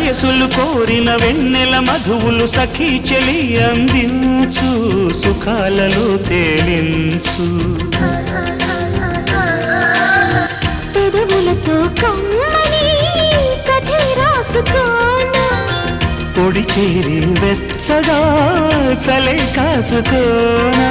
వయసులు కోరిన వెన్నెల మధువులు సఖీ చెలి అందించు సుఖాలలో తేలించు పెదవులతో కమ్మని కథే రాసుకోనా పొడి చేరి వెచ్చగా చలే కాసుకోనా